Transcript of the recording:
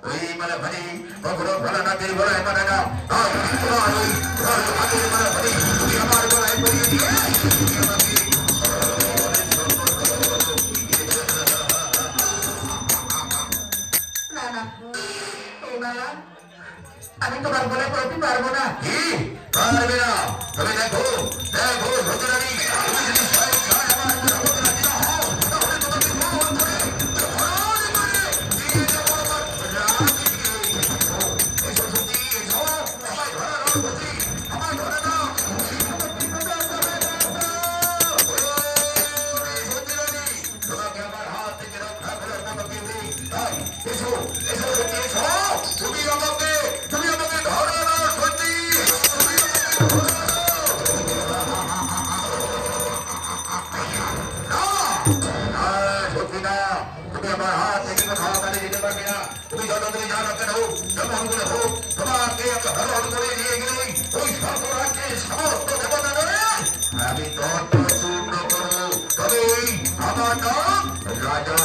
ওই মানে ভানি কখনো ভোলানাথের গলায় মানে না আর তোমার ওই হাতের মানে ভানি তুমি আমার গলায় পরিয়ে দিয়ে না না ও বাবা আমি তোমার বলে করতে পারবো না। কি পারবে না? তবে দেখো দেখো ভদ্রানী তুমি যদি ছয় ছয় আমার ভদ্রানী না হও তাহলে তোমাকে ফোন করে ফোন করে দিয়ে দেবো আমার রাজনীতিকে। এসো সত্যি এসো আমায় ধরে নাও সত্যি আমায় ধরে নাও সত্যি তোমাকে আমার হাত থেকে রক্ষা করার মতো কেউ নেই। তাই এসো এসো সত্যি এসো তুমি আমাকে ধরো না সত্যি তুমি সত্যি না তুমি আমার হাত থেকে কোথাও পালিয়ে যেতে পারবে না। তুমি যত তুমি জানো কেন যেমন করে হোক তোমাকে হরণ করে নিয়ে গেলেই ওই সর্বরাজ্যের সমস্ত দেবতা ধরে আমি তত চূর্ণ করবো। তবেই আমার নাম রাজা